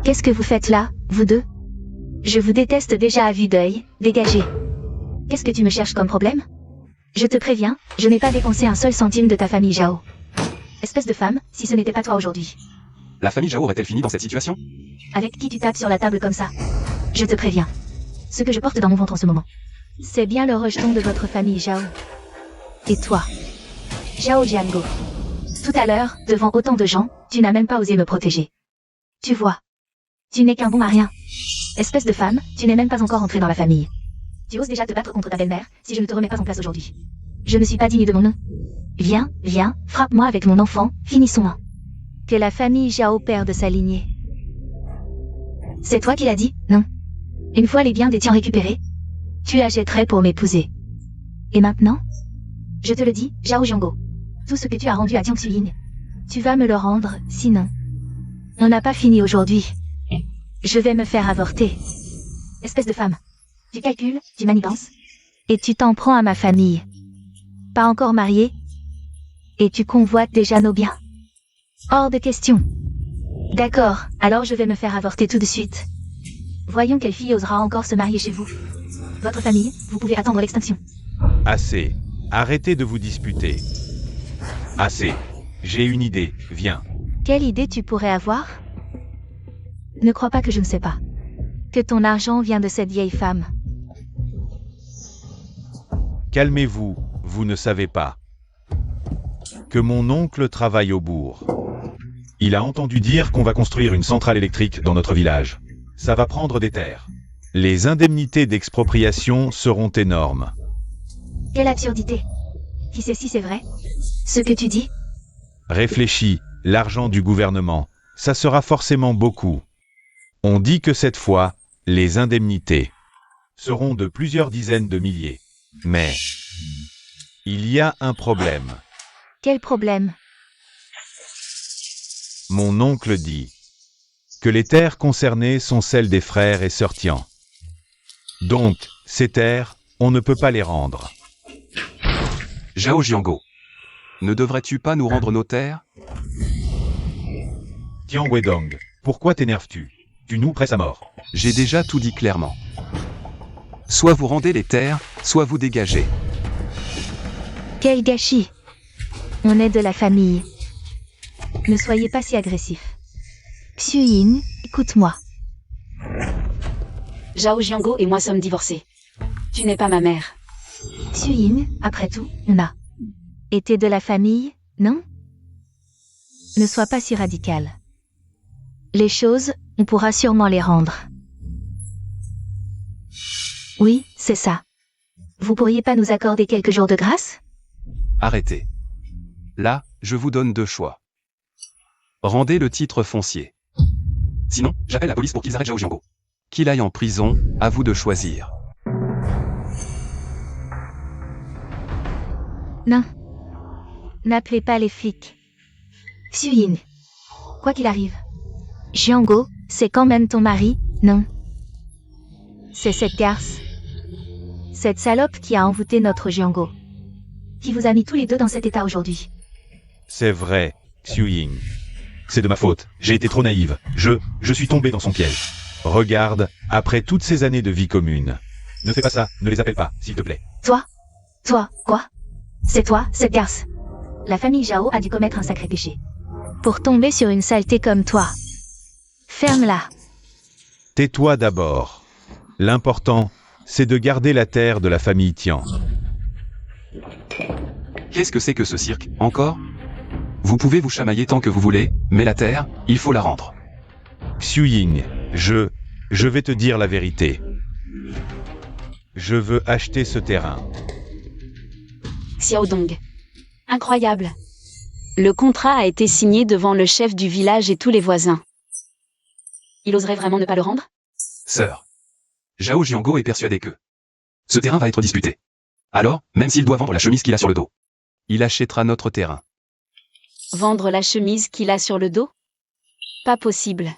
Qu'est-ce que vous faites là, vous deux? Je vous déteste déjà à vue d'œil, dégagez. Qu'est-ce que tu me cherches comme problème? Je te préviens, je n'ai pas dépensé un seul centime de ta famille Zhao. Espèce de femme, si ce n'était pas toi aujourd'hui. La famille Zhao aurait-elle fini dans cette situation? Avec qui tu tapes sur la table comme ça? Je te préviens. Ce que je porte dans mon ventre en ce moment, c'est bien le rejeton de votre famille Zhao. Et toi, Zhao Jianguo. Tout à l'heure, devant autant de gens, tu n'as même pas osé me protéger. Tu vois. Tu n'es qu'un bon à rien. Espèce de femme, tu n'es même pas encore entrée dans la famille. Tu oses déjà te battre contre ta belle-mère, si je ne te remets pas en place aujourd'hui. Je ne suis pas digne de mon nom. Viens, viens, frappe-moi avec mon enfant, finissons-en. Que la famille Zhao perde sa lignée. C'est toi qui l'as dit, non? Une fois les biens des tiens récupérés, tu achèterais pour m'épouser. Et maintenant? Je te le dis, Zhao Jianguo. Tout ce que tu as rendu à Jiang Xuying, tu vas me le rendre, sinon. On n'a pas fini aujourd'hui. Je vais me faire avorter. Espèce de femme. Tu calcules, tu manigances. Et tu t'en prends à ma famille. Pas encore mariée. Et tu convoites déjà nos biens. Hors de question. D'accord, alors je vais me faire avorter tout de suite. Voyons quelle fille osera encore se marier chez vous. Votre famille, vous pouvez attendre l'extinction. Assez. Arrêtez de vous disputer. Assez. J'ai une idée, viens. Quelle idée tu pourrais avoir? Ne crois pas que je ne sais pas. Que ton argent vient de cette vieille femme. Calmez-vous, vous ne savez pas. Que mon oncle travaille au bourg. Il a entendu dire qu'on va construire une centrale électrique dans notre village. Ça va prendre des terres. Les indemnités d'expropriation seront énormes. Quelle absurdité. Qui sait si c'est vrai? Ce que tu dis? Réfléchis, l'argent du gouvernement, ça sera forcément beaucoup. On dit que cette fois, les indemnités seront de plusieurs dizaines de milliers. Mais il y a un problème. Quel problème? Mon oncle dit que les terres concernées sont celles des frères et sœurs Tian. Donc, ces terres, on ne peut pas les rendre. Zhao Jianguo. Ne devrais-tu pas nous rendre nos terres? Tian Wedong, pourquoi t'énerves-tu? Tu nous presses à mort. J'ai déjà tout dit clairement. Soit vous rendez les terres, soit vous dégagez. Quel gâchis. On est de la famille. Ne soyez pas si agressif. Xuyin, écoute-moi. Zhao Jiango et moi sommes divorcés. Tu n'es pas ma mère. Xuyin, après tout, on a été de la famille, non? Ne sois pas si radical. Les choses, on pourra sûrement les rendre. Oui, c'est ça. Vous pourriez pas nous accorder quelques jours de grâce? Arrêtez. Là, je vous donne deux choix. Rendez le titre foncier. Sinon, j'appelle la police pour qu'ils arrêtent Zhao Jiango. Qu'il aille en prison, à vous de choisir. Non. N'appelez pas les flics. Xuyin. Quoi qu'il arrive. Jiango, c'est quand même ton mari, non? C'est cette garce. Cette salope qui a envoûté notre Jiango. Qui vous a mis tous les deux dans cet état aujourd'hui. C'est vrai, Xu-Ying. C'est de ma faute, j'ai été trop naïve. Je suis tombé dans son piège. Regarde, après toutes ces années de vie commune. Ne fais pas ça, ne les appelle pas, s'il te plaît. Toi, quoi? C'est toi, cette garce. La famille Zhao a dû commettre un sacré péché. Pour tomber sur une saleté comme toi. Ferme-la. Tais-toi d'abord. L'important, c'est de garder la terre de la famille Tian. Qu'est-ce que c'est que ce cirque, encore? Vous pouvez vous chamailler tant que vous voulez, mais la terre, il faut la rendre. Xu-Ying, je vais te dire la vérité. Je veux acheter ce terrain. Xiao Dong. Incroyable. Le contrat a été signé devant le chef du village et tous les voisins. Il oserait vraiment ne pas le rendre? Sœur. Zhao Jiango est persuadé que ce terrain va être disputé. Alors, même s'il doit vendre la chemise qu'il a sur le dos, il achètera notre terrain. Vendre la chemise qu'il a sur le dos? Pas possible.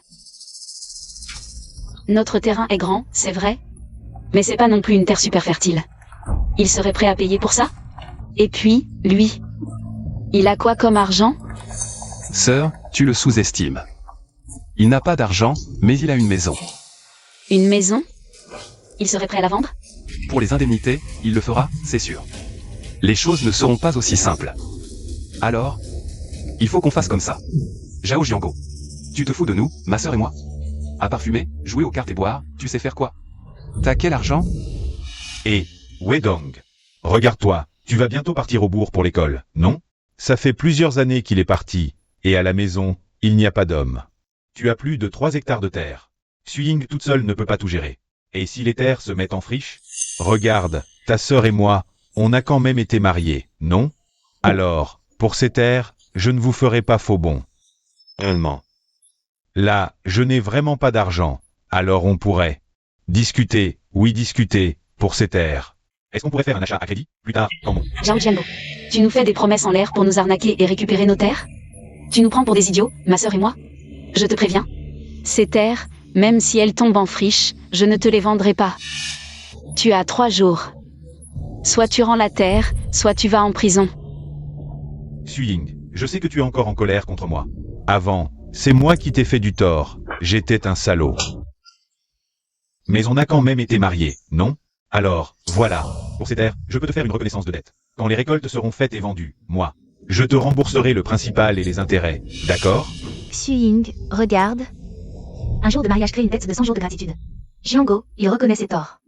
Notre terrain est grand, c'est vrai. Mais c'est pas non plus une terre super fertile. Il serait prêt à payer pour ça? Et puis, lui, il a quoi comme argent? Sœur, tu le sous-estimes. Il n'a pas d'argent, mais il a une maison. Une maison? Il serait prêt à la vendre? Pour les indemnités, il le fera, c'est sûr. Les choses ne seront pas aussi simples. Alors, il faut qu'on fasse comme ça. Zhao Jiango, tu te fous de nous, ma sœur et moi? À part fumer, jouer aux cartes et boire, tu sais faire quoi? T'as quel argent? Et, Wedong, regarde-toi, tu vas bientôt partir au bourg pour l'école, non? Ça fait plusieurs années qu'il est parti, et à la maison, il n'y a pas d'homme. Tu as plus de 3 hectares de terre. Xu-Ying toute seule ne peut pas tout gérer. Et si les terres se mettent en friche? Regarde, ta sœur et moi, on a quand même été mariés, non? Alors, pour ces terres, je ne vous ferai pas faux bon. Réellement. Là, je n'ai vraiment pas d'argent, alors on pourrait discuter, pour ces terres. Est-ce qu'on pourrait faire un achat à crédit, plus tard, quand bon? Zhao Jiango, tu nous fais des promesses en l'air pour nous arnaquer et récupérer nos terres? Tu nous prends pour des idiots, ma sœur et moi? Je te préviens. Ces terres, même si elles tombent en friche, je ne te les vendrai pas. Tu as 3 jours. Soit tu rends la terre, soit tu vas en prison. Xu-Ying, je sais que tu es encore en colère contre moi. Avant, c'est moi qui t'ai fait du tort, j'étais un salaud. Mais on a quand même été mariés, non? Alors, voilà, pour ces terres, je peux te faire une reconnaissance de dette. Quand les récoltes seront faites et vendues, moi, je te rembourserai le principal et les intérêts, d'accord? Xu-Ying, regarde. Un jour de mariage crée une dette de 100 jours de gratitude. Jiango, il reconnaît ses torts.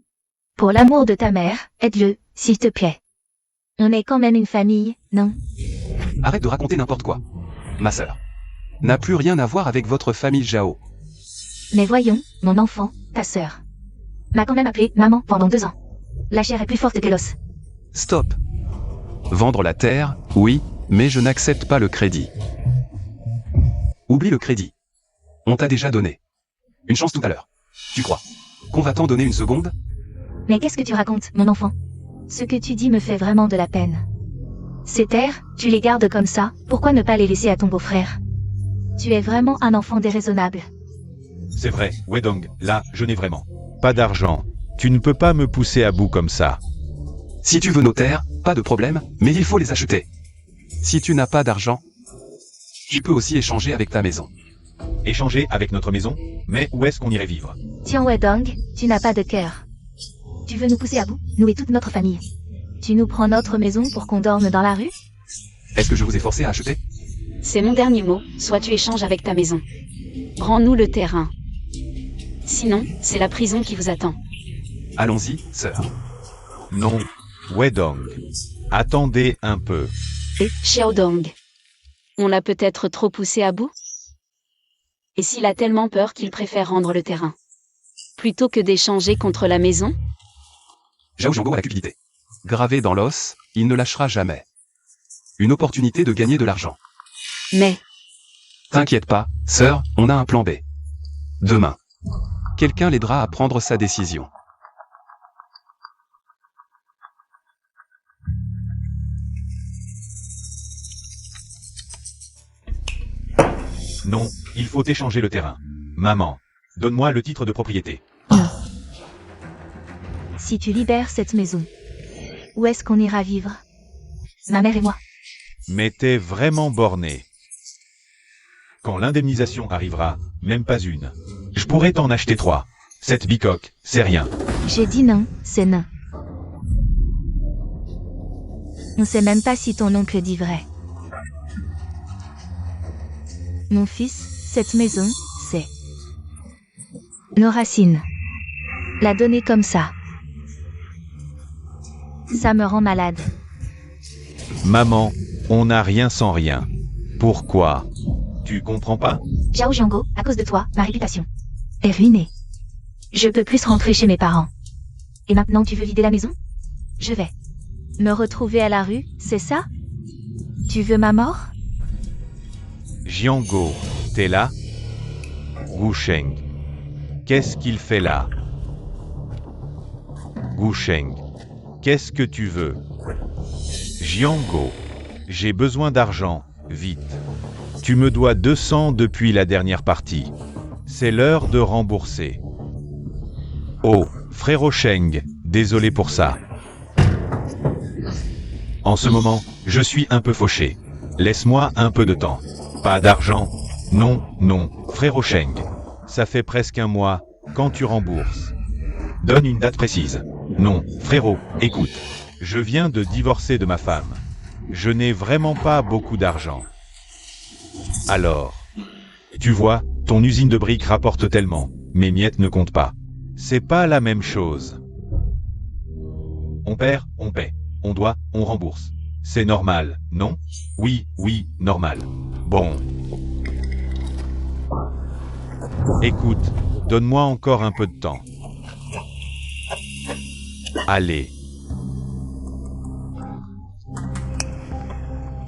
Pour l'amour de ta mère, aide-le, s'il te plaît. On est quand même une famille, non? Arrête de raconter n'importe quoi. Ma sœur n'a plus rien à voir avec votre famille Zhao. Mais voyons, mon enfant, ta sœur m'a quand même appelé maman pendant 2 ans. La chair est plus forte que l'os. Stop. Vendre la terre, oui, mais je n'accepte pas le crédit. Oublie le crédit. On t'a déjà donné une chance tout à l'heure. Tu crois qu'on va t'en donner une seconde? Mais qu'est-ce que tu racontes, mon enfant? Ce que tu dis me fait vraiment de la peine. Ces terres, tu les gardes comme ça, pourquoi ne pas les laisser à ton beau-frère? Tu es vraiment un enfant déraisonnable. C'est vrai, Wedong, là, je n'ai vraiment pas d'argent. Tu ne peux pas me pousser à bout comme ça. Si tu veux nos terres, pas de problème, mais il faut les acheter. Si tu n'as pas d'argent, tu peux aussi échanger avec ta maison. Échanger avec notre maison? Mais où est-ce qu'on irait vivre? Tian Wedong, tu n'as pas de cœur. Tu veux nous pousser à bout, nous et toute notre famille. Tu nous prends notre maison pour qu'on dorme dans la rue? Est-ce que je vous ai forcé à acheter? C'est mon dernier mot, soit tu échanges avec ta maison. Rends-nous le terrain. Sinon, c'est la prison qui vous attend. Allons-y, sœur. Non, Wedong. Attendez un peu. Et Xiaodong. On l'a peut-être trop poussé à bout? Et s'il a tellement peur qu'il préfère rendre le terrain plutôt que d'échanger contre la maison? Zhao Jianguo a la cupidité. Gravé dans l'os, il ne lâchera jamais. Une opportunité de gagner de l'argent. Mais, T'inquiète pas, sœur, on a un plan B. Demain, quelqu'un l'aidera à prendre sa décision. Non, il faut échanger le terrain. Maman, donne-moi le titre de propriété. Si tu libères cette maison, où est-ce qu'on ira vivre? Ma mère et moi. Mais t'es vraiment borné. Quand l'indemnisation arrivera, même pas une. Je pourrais t'en acheter 3. Cette bicoque, c'est rien. J'ai dit non, c'est non. On sait même pas si ton oncle dit vrai. Mon fils, cette maison, c'est nos racines. La donner comme ça me rend malade. Maman, on n'a rien sans rien. Pourquoi? Tu comprends pas? Zhao Jianguo, à cause de toi, ma réputation est ruinée. Je peux plus rentrer chez mes parents. Et maintenant tu veux vider la maison? Je vais me retrouver à la rue, c'est ça? Tu veux ma mort? Jianguo, t'es là? Gusheng. Qu'est-ce qu'il fait là? Gusheng. Qu'est-ce que tu veux? Jianguo. J'ai besoin d'argent, vite. Tu me dois 200 depuis la dernière partie. C'est l'heure de rembourser. Oh, frérot Sheng, désolé pour ça. En ce moment, je suis un peu fauché. Laisse-moi un peu de temps. Pas d'argent? Non, non, frérot Sheng. Ça fait presque un mois, quand tu rembourses. Donne une date précise. Non, frérot, écoute. Je viens de divorcer de ma femme. Je n'ai vraiment pas beaucoup d'argent. Alors, tu vois, ton usine de briques rapporte tellement, mes miettes ne comptent pas. C'est pas la même chose. On perd, on paie. On doit, on rembourse. C'est normal, non? Oui, oui, normal. Bon. Écoute, donne-moi encore un peu de temps. Allez.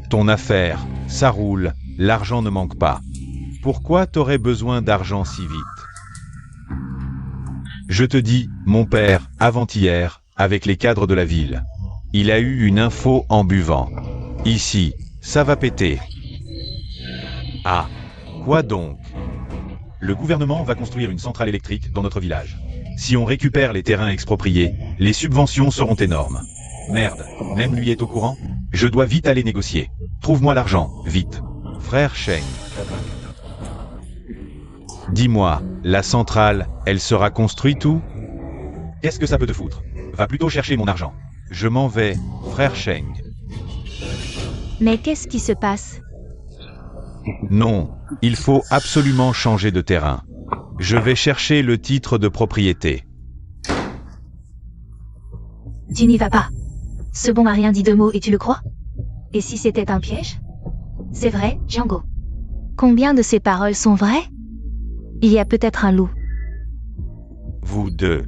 Ton affaire, ça roule, l'argent ne manque pas. Pourquoi t'aurais besoin d'argent si vite? Je te dis, mon père, avant-hier, avec les cadres de la ville. Il a eu une info en buvant. Ici, ça va péter. Ah, quoi donc? Le gouvernement va construire une centrale électrique dans notre village. Si on récupère les terrains expropriés, les subventions seront énormes. Merde, même lui est au courant? Je dois vite aller négocier. Trouve-moi l'argent, vite. Frère Sheng. Dis-moi, la centrale, elle sera construite où? Qu'est-ce que ça peut te foutre? Va plutôt chercher mon argent. Je m'en vais, frère Sheng. Mais qu'est-ce qui se passe? Non, il faut absolument changer de terrain. Je vais chercher le titre de propriété. Tu n'y vas pas. Ce bon a rien dit de mots et tu le crois? Et si c'était un piège? C'est vrai, Jianguo. Combien de ces paroles sont vraies? Il y a peut-être un loup. Vous deux.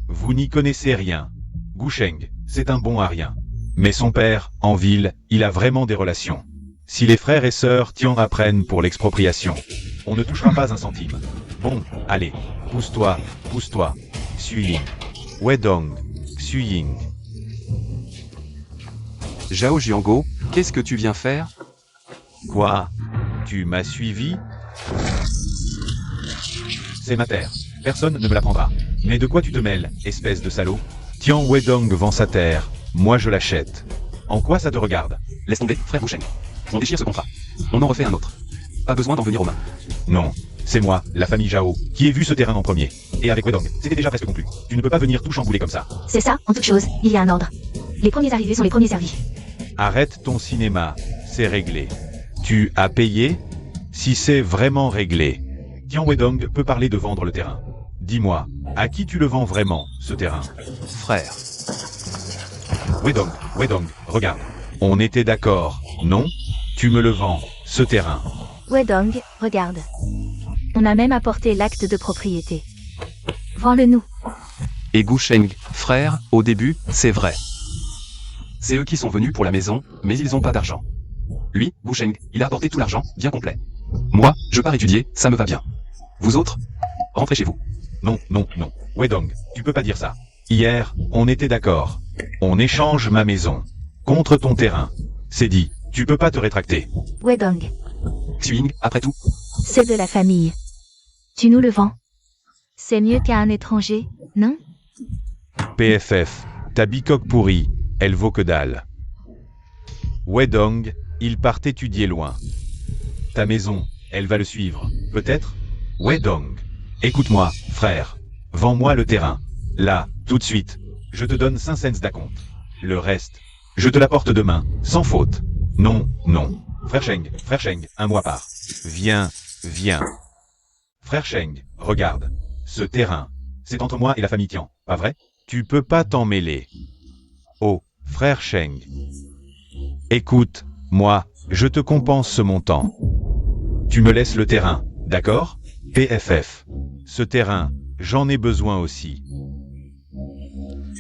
Vous n'y connaissez rien. Gusheng, c'est un bon à rien. Mais son père, en ville, il a vraiment des relations. Si les frères et sœurs Tian apprennent pour l'expropriation, on ne touchera pas un centime. Bon, allez, pousse-toi, pousse-toi. Xuying. Wedong. Xuying. Zhao Jianguo, qu'est-ce que tu viens faire? Quoi? Tu m'as suivi? C'est ma terre. Personne ne me la prendra. Mais de quoi tu te mêles, espèce de salaud? Tian Wedong vend sa terre. Moi je l'achète. En quoi ça te regarde? Laisse tomber, frère Wusheng. On déchire ce contrat. On en refait un autre. Pas besoin d'en venir aux mains. Non, c'est moi, la famille Zhao, qui ai vu ce terrain en premier. Et avec Wedong, c'était déjà presque conclu. Tu ne peux pas venir tout chambouler comme ça. C'est ça, en toute chose, il y a un ordre. Les premiers arrivés sont les premiers servis. Arrête ton cinéma, c'est réglé. Tu as payé? Si c'est vraiment réglé, Tian Wedong peut parler de vendre le terrain. Dis-moi, à qui tu le vends vraiment, ce terrain? Frère. Wedong, regarde. On était d'accord, non? Tu me le vends, ce terrain. Wedong, regarde. On a même apporté l'acte de propriété. Vends-le-nous. Et Gusheng, frère, au début, c'est vrai. C'est eux qui sont venus pour la maison, mais ils ont pas d'argent. Lui, Gusheng, il a apporté tout l'argent, bien complet. Moi, je pars étudier, ça me va bien. Vous autres, rentrez chez vous. Non. Wedong, tu peux pas dire ça. Hier, on était d'accord. On échange ma maison contre ton terrain. C'est dit, tu peux pas te rétracter. Wedong, Xuying, après tout. c'est de la famille. Tu nous le vends. C'est mieux qu'à un étranger, non? PFF, ta bicoque pourrie, elle vaut que dalle. Wedong, il part étudier loin. Ta maison, elle va le suivre, peut-être? Wedong, écoute-moi, frère. Vends-moi le terrain. Là, tout de suite. Je te donne 5 cents d'acompte. Le reste, je te l'apporte demain, sans faute. Non. Frère Sheng, un mois par. Viens. Frère Sheng, regarde. Ce terrain, c'est entre moi et la famille Tian, pas vrai? Tu peux pas t'en mêler. Oh, frère Sheng. Écoute, moi, je te compense ce montant. Tu me laisses le terrain, d'accord? PFF. Ce terrain, j'en ai besoin aussi.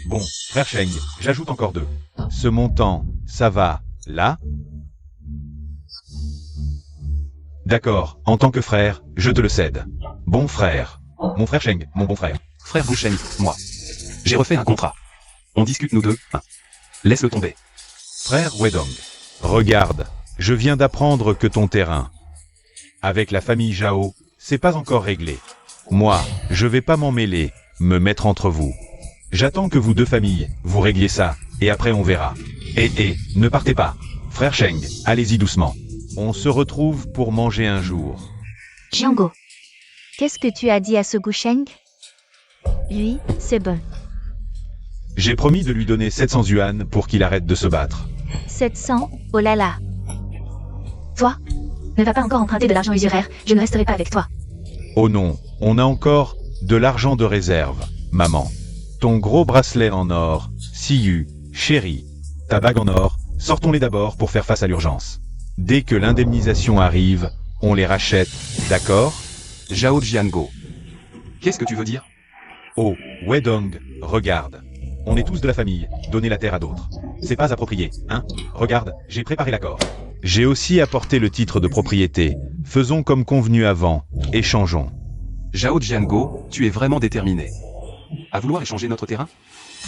Bon, frère Sheng, j'ajoute encore 2. Ce montant, ça va, là? D'accord, en tant que frère, je te le cède. Bon frère. Mon frère Sheng, mon bon frère. Frère Wusheng, moi. J'ai refait un contrat. On discute nous deux. Laisse-le tomber. Frère Wedong. Regarde, je viens d'apprendre que ton terrain, avec la famille Zhao, c'est pas encore réglé. Moi, je vais pas m'en mêler, me mettre entre vous. J'attends que vous deux familles, vous régliez ça, et après on verra. Ne partez pas. Frère Sheng, allez-y doucement. On se retrouve pour manger un jour. Jiango, qu'est-ce que tu as dit à ce Gusheng? Lui, c'est bon. J'ai promis de lui donner 700 yuan pour qu'il arrête de se battre. 700, oh là là. Toi, ne va pas encore emprunter de l'argent usuraire, je ne resterai pas avec toi. Oh non, on a encore de l'argent de réserve, maman. Ton gros bracelet en or, Siyu, chérie. Ta bague en or, sortons-les d'abord pour faire face à l'urgence. Dès que l'indemnisation arrive, on les rachète, d'accord? Zhao Jiango. Qu'est-ce que tu veux dire? Oh, Wedong, regarde. On est tous de la famille, donner la terre à d'autres. C'est pas approprié, hein? Regarde, j'ai préparé l'accord. J'ai aussi apporté le titre de propriété. Faisons comme convenu avant, échangeons. Zhao Jiango, tu es vraiment déterminé. À vouloir échanger notre terrain?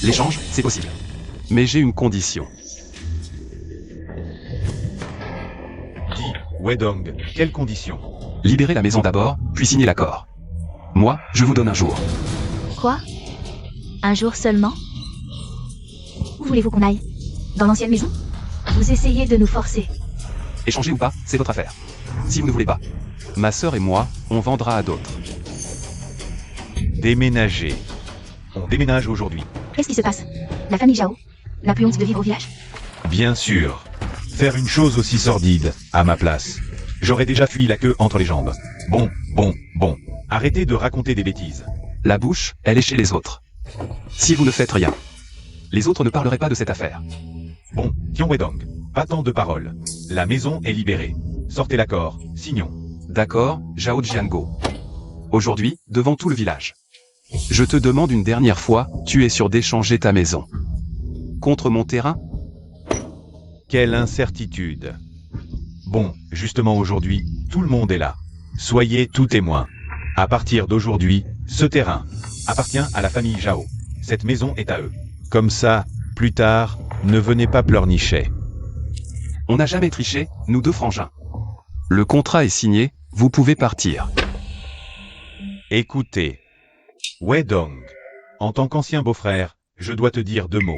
L'échange, c'est possible. Mais j'ai une condition. Dis, Wedong, quelles conditions? Libérez la maison d'abord, puis signez l'accord. Moi, je vous donne un jour. Quoi? Un jour seulement? Où voulez-vous qu'on aille? Dans l'ancienne maison? Vous essayez de nous forcer. Échanger ou pas, c'est votre affaire. Si vous ne voulez pas, ma sœur et moi, on vendra à d'autres. Déménager. On déménage aujourd'hui. Qu'est-ce qui se passe? La famille Zhao n'a plus honte de vivre au village? Bien sûr. Faire une chose aussi sordide, à ma place. J'aurais déjà fui la queue entre les jambes. Bon. Arrêtez de raconter des bêtises. La bouche, elle est chez les autres. Si vous ne faites rien, les autres ne parleraient pas de cette affaire. Bon, Tian Wedong, pas tant de paroles. La maison est libérée. Sortez l'accord, signons. D'accord, Zhao Jiango. Aujourd'hui, devant tout le village. Je te demande une dernière fois, tu es sûr d'échanger ta maison contre mon terrain? Quelle incertitude. Bon, justement aujourd'hui, tout le monde est là. Soyez tout témoins. À partir d'aujourd'hui, ce terrain appartient à la famille Zhao. Cette maison est à eux. Comme ça, plus tard, ne venez pas pleurnicher. On n'a jamais triché, nous deux frangins. Le contrat est signé, vous pouvez partir. Écoutez. Wedong. En tant qu'ancien beau-frère, je dois te dire 2 mots.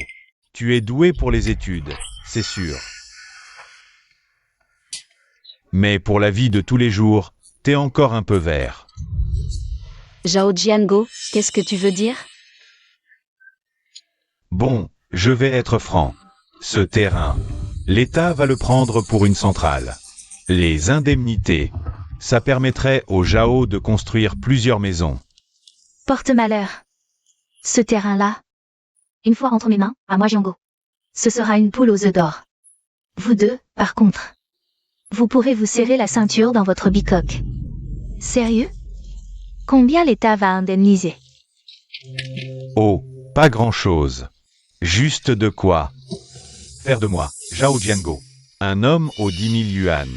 Tu es doué pour les études, c'est sûr. Mais pour la vie de tous les jours, t'es encore un peu vert. Zhao Jiango, qu'est-ce que tu veux dire? Bon, je vais être franc. Ce terrain, l'État va le prendre pour une centrale. Les indemnités, ça permettrait aux Zhao de construire plusieurs maisons. Porte-malheur. Ce terrain-là, une fois entre mes mains, à moi Jiango, ce sera une poule aux œufs d'or. Vous deux, par contre, vous pourrez vous serrer la ceinture dans votre bicoque. Sérieux? Combien l'État va indemniser? Oh, pas grand-chose. Juste de quoi faire de moi, Zhao Jiango, un homme aux 10 000 yuan.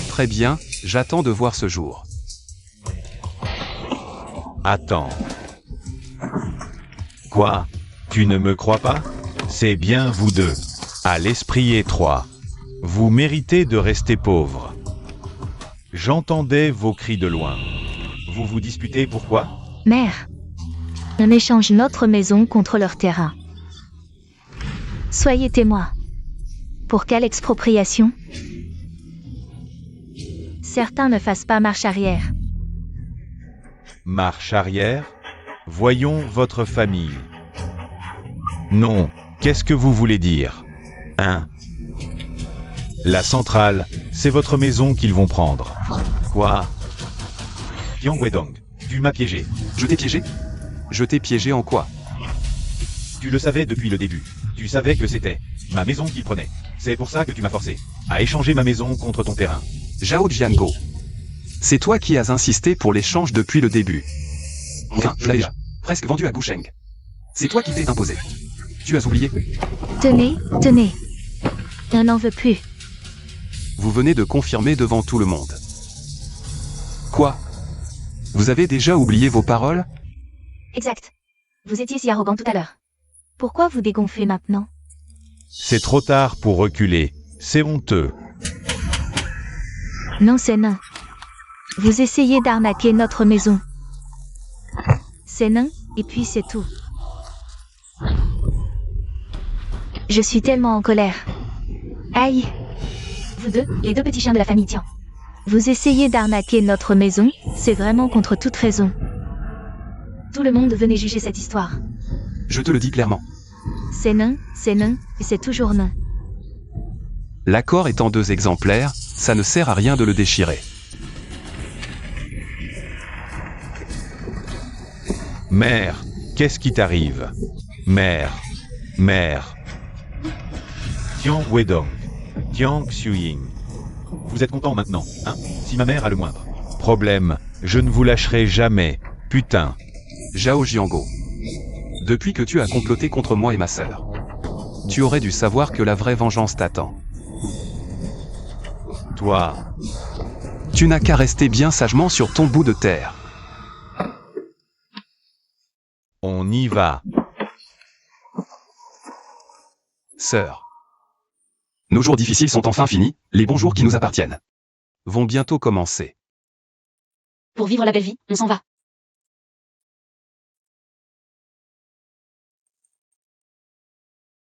Très bien, j'attends de voir ce jour. Attends. Quoi? Tu ne me crois pas? C'est bien vous deux, à l'esprit étroit. Vous méritez de rester pauvre. J'entendais vos cris de loin. Vous vous disputez pourquoi? Mère, on échange notre maison contre leur terrain. Soyez témoin. Pour quelle expropriation? Certains ne fassent pas marche arrière. Marche arrière? Voyons votre famille. Non, qu'est-ce que vous voulez dire? Hein? La centrale, c'est votre maison qu'ils vont prendre. Quoi? Yang Wedong, tu m'as piégé. Je t'ai piégé? Je t'ai piégé en quoi? Tu le savais depuis le début. Tu savais que c'était ma maison qu'ils prenaient. C'est pour ça que tu m'as forcé à échanger ma maison contre ton terrain. Zhao Jiango. C'est toi qui as insisté pour l'échange depuis le début. Enfin, je l'ai déjà presque vendu à Gusheng. C'est toi qui t'es imposé. Tu as oublié? Tenez, tenez. On n'en veut plus. Vous venez de confirmer devant tout le monde. Quoi? Vous avez déjà oublié vos paroles? Exact. Vous étiez si arrogant tout à l'heure. Pourquoi vous dégonflez maintenant? C'est trop tard pour reculer. C'est honteux. Non, c'est nain. Vous essayez d'arnaquer notre maison. C'est nain, et puis c'est tout. Je suis tellement en colère. Aïe! Vous deux, les deux petits chiens de la famille, tiens. Vous essayez d'arnaquer notre maison, c'est vraiment contre toute raison. Tout le monde venait juger cette histoire. Je te le dis clairement. C'est nain, et c'est toujours nain. L'accord étant 2 exemplaires, ça ne sert à rien de le déchirer. Mère, qu'est-ce qui t'arrive? Mère. Tian Wedong, Tian Xuying. Vous êtes content maintenant, hein? Si ma mère a le moindre problème, je ne vous lâcherai jamais, putain. Zhao Jiango. Depuis que tu as comploté contre moi et ma sœur, tu aurais dû savoir que la vraie vengeance t'attend. Toi, Tu n'as qu'à rester bien sagement sur ton bout de terre. on y va. Sœur. Nos jours difficiles sont enfin finis, les bons jours qui nous appartiennent vont bientôt commencer. Pour vivre la belle vie, on s'en va.